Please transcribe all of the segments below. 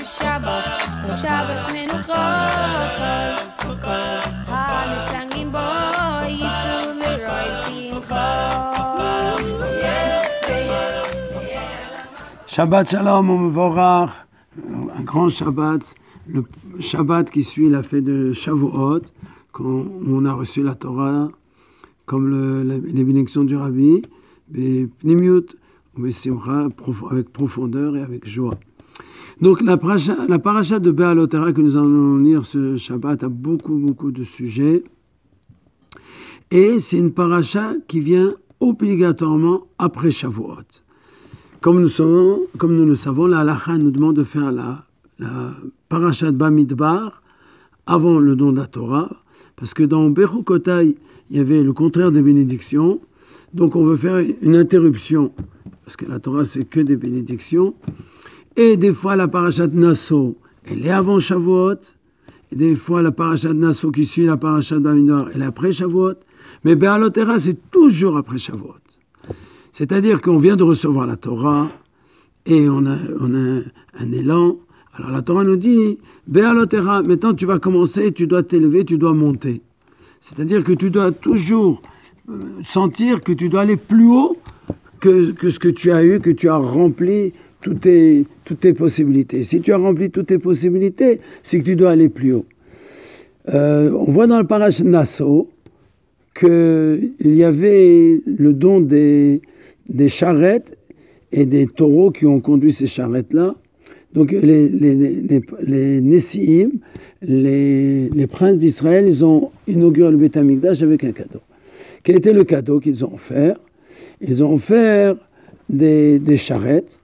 Shabbos, und Shabbos Menuchot, המסנגים בו ייסעו לרוב שמחו. Shabbat Shalom, Mevorach, un grand Shabbat, le Shabbat qui suit la fête de Shavuot, quand on a reçu la Torah, comme les bénédictions du Rabbi, Pnimiut, avec profondeur et avec joie. Donc la paracha de Béalotera que nous allons lire ce Shabbat a beaucoup de sujets, et c'est une paracha qui vient obligatoirement après Shavuot. Comme nous le savons, la halakha nous demande de faire la paracha de Bamidbar avant le don de la Torah, parce que dans Bechukotai, il y avait le contraire des bénédictions, donc on veut faire une interruption, parce que la Torah c'est que des bénédictions, et des fois la paracha de Nasso, elle est avant Shavuot, et des fois la paracha de Nasso qui suit la paracha de Bamidbar, elle est après Shavuot, mais Béalotera c'est toujours après Shavuot. C'est-à-dire qu'on vient de recevoir la Torah et on a un élan. Alors la Torah nous dit, Béalotera, maintenant tu vas commencer, tu dois t'élever, tu dois monter. C'est-à-dire que tu dois toujours sentir que tu dois aller plus haut que ce que tu as eu, que tu as rempli toutes tes possibilités. Si tu as rempli toutes tes possibilités, c'est que tu dois aller plus haut. On voit dans le paracha Nasso qu'il y avait le don des charrettes et des taureaux qui ont conduit ces charrettes-là. Donc les Nessiim, les princes d'Israël, ils ont inauguré le Beth Amikdash avec un cadeau. Quel était le cadeau qu'ils ont offert? Ils ont offert des charrettes.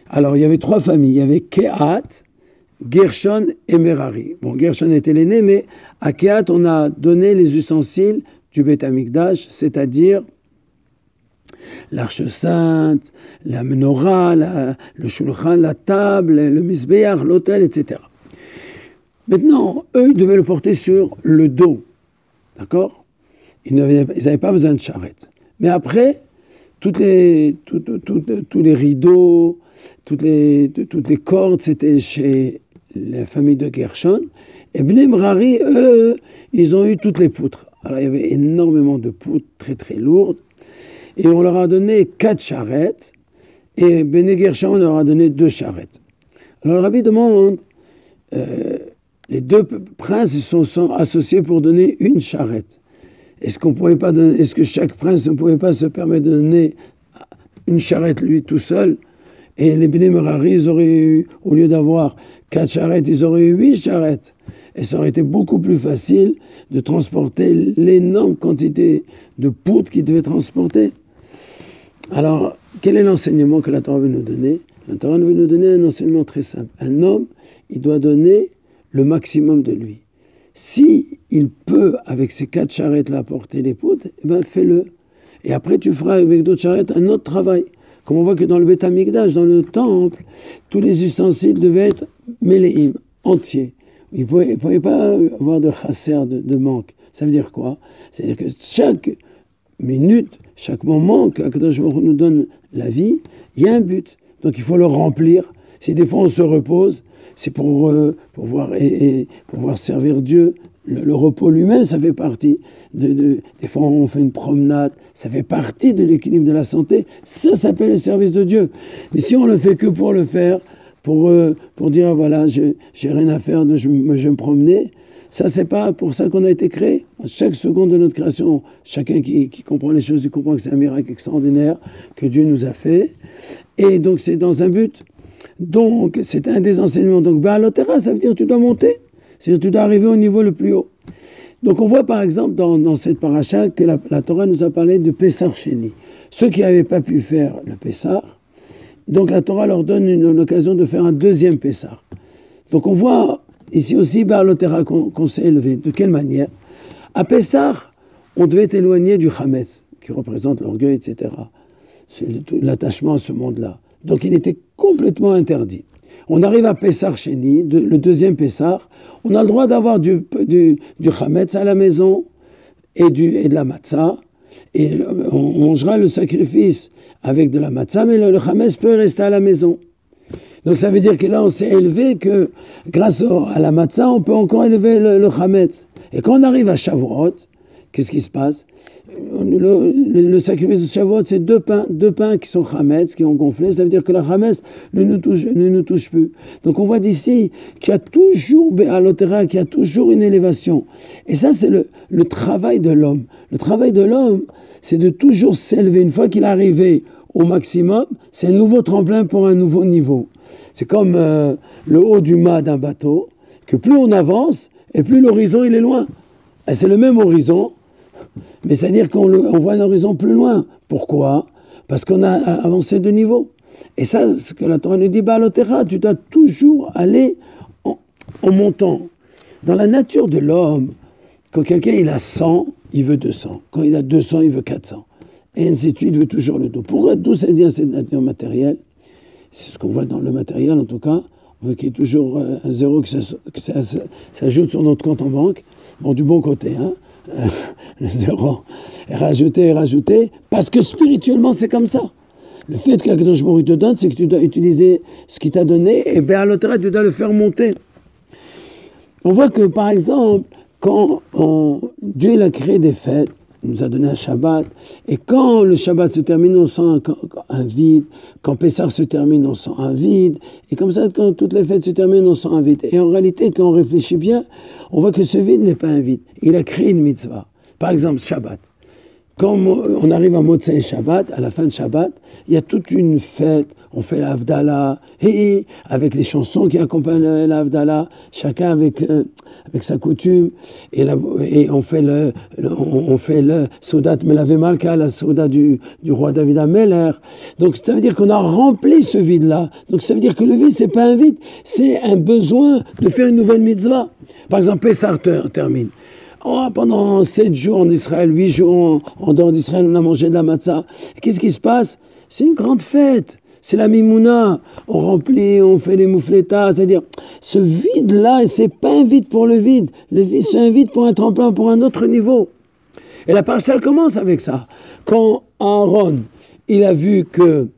Alors il y avait trois familles, il y avait Kehat, Gershon et Merari. Bon, Gershon était l'aîné, mais à Kehat on a donné les ustensiles du Beth Amikdash, c'est-à-dire l'arche sainte, la menorah, le shulchan, la table, le misbéach, l'autel, etc. Maintenant, eux, ils devaient le porter sur le dos. D'accord? Ils n'avaient pas besoin de charrette. Mais après, tous les rideaux, toutes les cordes, c'était chez la famille de Gershon. Et Bnei Merari, eux, ils ont eu toutes les poutres. Alors, il y avait énormément de poutres très lourdes. Et on leur a donné 4 charrettes, et Bnei Gershon leur a donné 2 charrettes. Alors le Rabbi demande, les deux princes sont associés pour donner une charrette. Est-ce que chaque prince ne pouvait pas se permettre de donner une charrette lui tout seul? Et les Bnei Merari, ils auraient eu, au lieu d'avoir 4 charrettes, ils auraient eu 8 charrettes. Et ça aurait été beaucoup plus facile de transporter l'énorme quantité de poutres qu'ils devaient transporter. Alors, quel est l'enseignement que la Torah veut nous donner? La Torah veut nous donner un enseignement très simple. Un homme, il doit donner le maximum de lui. Si il peut, avec ces 4 charrettes-là, porter les poutres, eh ben fais-le. Et après, tu feras avec d'autres charrettes un autre travail. Comme on voit que dans le Beth Amikdash, dans le temple, tous les ustensiles devaient être méléim, entiers. Il ne pouvait pas avoir de chasser, de manque. Ça veut dire quoi? C'est-à-dire que chaque minute, chaque moment qu'Akadosh Baruch Hu nous donne la vie, il y a un but. Donc il faut le remplir. Si des fois on se repose, c'est pour pouvoir servir Dieu. Le repos lui-même, ça fait partie. Des fois on fait une promenade, ça fait partie de l'équilibre de la santé. Ça s'appelle le service de Dieu. Mais si on le fait que pour le faire, pour dire voilà, j'ai rien à faire, je vais me promener, ça c'est pas pour ça qu'on a été créé. Chaque seconde de notre création, chacun qui comprend les choses, il comprend que c'est un miracle extraordinaire que Dieu nous a fait. Et donc c'est dans un but. Donc c'est un des enseignements. Donc Béalotera, ça veut dire que tu dois monter. C'est-à-dire que tu dois arriver au niveau le plus haut. Donc on voit par exemple dans cette paracha que la Torah nous a parlé de Pessar Sheni. Ceux qui n'avaient pas pu faire le Pessar, donc la Torah leur donne une occasion de faire un deuxième Pessar. Donc on voit ici aussi Béalotera qu'on s'est élevé. De quelle manière? À Pessar, on devait éloigner du Hametz, qui représente l'orgueil, etc. C'est l'attachement à ce monde-là. Donc il était complètement interdit. On arrive à Pessar Sheni, le deuxième Pessar, on a le droit d'avoir du Hametz à la maison et de la matzah, et on mangera le sacrifice avec de la matzah, mais le Hametz peut rester à la maison. Donc ça veut dire que là, on s'est élevé que grâce à la matzah, on peut encore élever le chametz. Et quand on arrive à Shavuot, qu'est-ce qui se passe? Le sacrifice de Shavuot, c'est deux pains qui sont chametz, qui ont gonflé. Ça veut dire que la chametz ne nous touche plus. Donc on voit d'ici qu'il y a toujours Béalotera, qu'il y a toujours une élévation. Et ça, c'est le travail de l'homme. Le travail de l'homme, c'est de toujours s'élever. Une fois qu'il est arrivé au maximum, c'est un nouveau tremplin pour un nouveau niveau. C'est comme le haut du mât d'un bateau, que plus on avance, et plus l'horizon il est loin. Et c'est le même horizon, mais c'est-à-dire qu'on voit un horizon plus loin. Pourquoi? Parce qu'on a avancé de niveau. Et ça, ce que la Torah nous dit, Béalotera, tu dois toujours aller en montant. Dans la nature de l'homme, quand quelqu'un il a 100, il veut 200. Quand il a 200, il veut 400. Et ainsi de suite, il veut toujours le dos. Pourquoi d'où ça vient cette nature matérielle? C'est ce qu'on voit dans le matériel, en tout cas. On veut qu'il y ait toujours un zéro que ça s'ajoute sur notre compte en banque. Bon, du bon côté, hein. Le zéro est rajouté, parce que spirituellement, c'est comme ça. Le fait qu'Akadosh Baruch Hu te donne, c'est que tu dois utiliser ce qu'il t'a donné, et Béalotera, tu dois le faire monter. On voit que, par exemple, quand Dieu il a créé des fêtes, il nous a donné un Shabbat, et quand le Shabbat se termine, on sent un vide, quand Pessah se termine, on sent un vide, et comme ça, quand toutes les fêtes se terminent, on sent un vide. Et en réalité, quand on réfléchit bien, on voit que ce vide n'est pas un vide. Il a créé une mitzvah. Par exemple, Shabbat. Quand on arrive à Motzei Shabbat, à la fin de Shabbat, il y a toute une fête, on fait l'Havdalah, et avec les chansons qui accompagnent l'Havdalah, chacun avec sa coutume, et on fait le Soudat Melave Malka, la Souda du roi David Ameller. Donc ça veut dire qu'on a rempli ce vide-là. Donc ça veut dire que le vide, c'est pas un vide, c'est un besoin de faire une nouvelle mitzvah. Par exemple, Pessah termine. Pendant 7 jours en Israël, 8 jours en dehors d'Israël, on a mangé de la matzah. Qu'est-ce qui se passe? C'est une grande fête. C'est la mimouna. On remplit, on fait les moufletas. C'est-à-dire, ce vide-là, c'est pas un vide pour le vide. Le vide, c'est un vide pour un tremplin, pour un autre niveau. Et la paracha, elle commence avec ça. Quand Aaron, il a vu que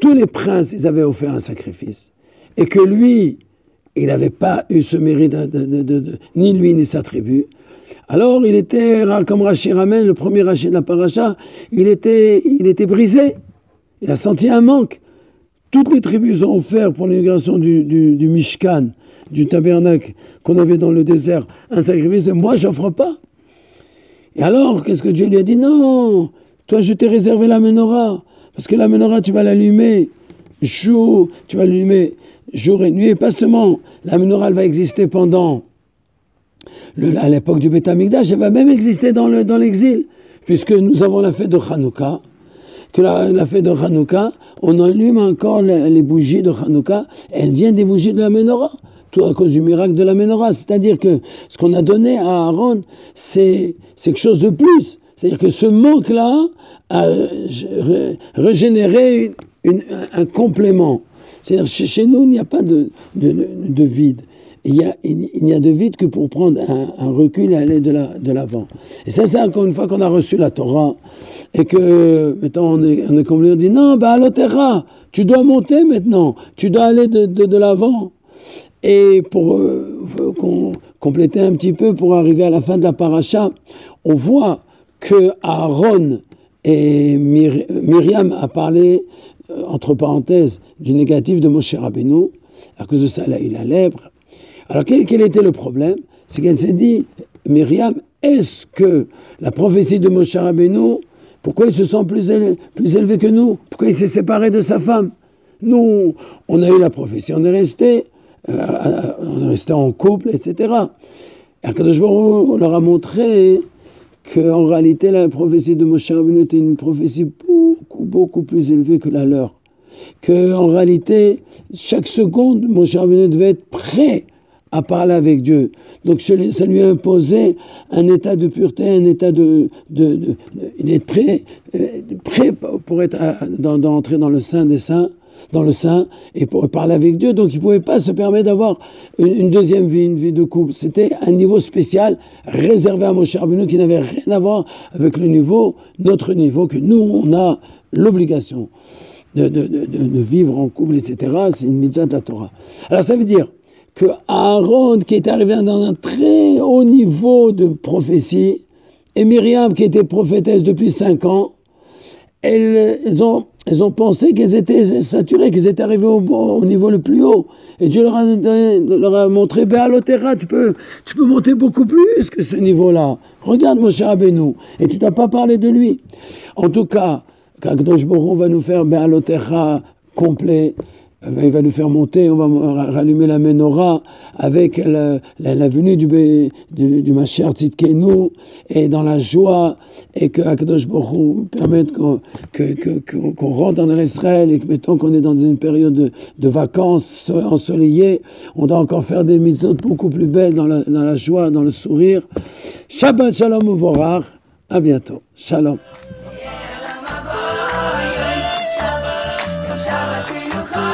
tous les princes, ils avaient offert un sacrifice. Et que lui, il n'avait pas eu ce mérite, ni lui ni sa tribu. Alors il était, comme Rashi ramène, le premier Rashi de la paracha, il était brisé. Il a senti un manque. Toutes les tribus ont offert pour l'inauguration du Mishkan, du tabernacle qu'on avait dans le désert, un sacrifice, et moi j'offre pas. Et alors, qu'est-ce que Dieu lui a dit? Non, toi je t'ai réservé la menorah, parce que la menorah tu vas l'allumer jour et nuit, et pas seulement. La menorah, elle va exister pendant, à l'époque du Beth Amikdash, elle va même exister dans l'exil, puisque nous avons la fête de Hanouka, que la fête de Hanouka, on allume encore les bougies de Hanouka, elles viennent des bougies de la menorah, tout à cause du miracle de la menorah. C'est-à-dire que ce qu'on a donné à Aaron, c'est quelque chose de plus. C'est-à-dire que ce manque-là a régénéré un complément. C'est-à-dire chez nous, il n'y a pas de vide. Il n'y a de vide que pour prendre un recul et aller de l'avant. Et ça, c'est encore une fois qu'on a reçu la Torah et que, maintenant, on est comme on dit, non, Béalotera, tu dois monter maintenant, tu dois aller de l'avant. Et pour compléter un petit peu, pour arriver à la fin de la paracha, on voit que Aaron et Myriam a parlé, entre parenthèses, du négatif de Moshe Rabbeinu. À cause de ça, elle a eu la lèpre. Alors, quel était le problème? C'est qu'elle s'est dit, Myriam, est-ce que la prophétie de Moshe Rabbeinu, pourquoi il se sent plus élevé que nous? Pourquoi il s'est séparé de sa femme? Nous, on a eu la prophétie, on est resté en couple, etc. Et Akadosh Baruch Hu, on leur a montré qu'en réalité, la prophétie de Moshe Rabbeinu était une prophétie beaucoup plus élevée que la leur. Qu'en réalité, chaque seconde, Moshe Rabbeinu devait être prêt à parler avec Dieu. Donc ça lui a imposé un état de pureté, un état d'être prêt pour d'entrer dans le sein des saints, et pour parler avec Dieu. Donc il ne pouvait pas se permettre d'avoir une deuxième vie, une vie de couple. C'était un niveau spécial réservé à Moshe Rabbeinu qui n'avait rien à voir avec notre niveau, que nous, on a l'obligation de vivre en couple, etc., c'est une mitzvah de la Torah. Alors ça veut dire que Aaron, qui est arrivé dans un très haut niveau de prophétie, et Myriam, qui était prophétesse depuis 5 ans, elles ont pensé qu'elles étaient saturées, qu'elles étaient arrivées au niveau le plus haut. Et Dieu leur a montré, Béalotera, tu peux monter beaucoup plus que ce niveau-là. Regarde Moshe Rabbeinu, et tu n'as pas parlé de lui. En tout cas, Kadosh Baruch Hu va nous faire Béalotera complet. Il va nous faire monter, on va rallumer la menorah avec la venue du Mashiach Tzidkenu, et dans la joie, et que Akadosh Baruch Hu permette qu'on rentre en Israël, et que mettons qu'on est dans une période de vacances ensoleillées, on doit encore faire des mitzvot beaucoup plus belles dans la joie, dans le sourire. Shabbat Shalom Uvorach, à bientôt. Shalom. Shabbos menucha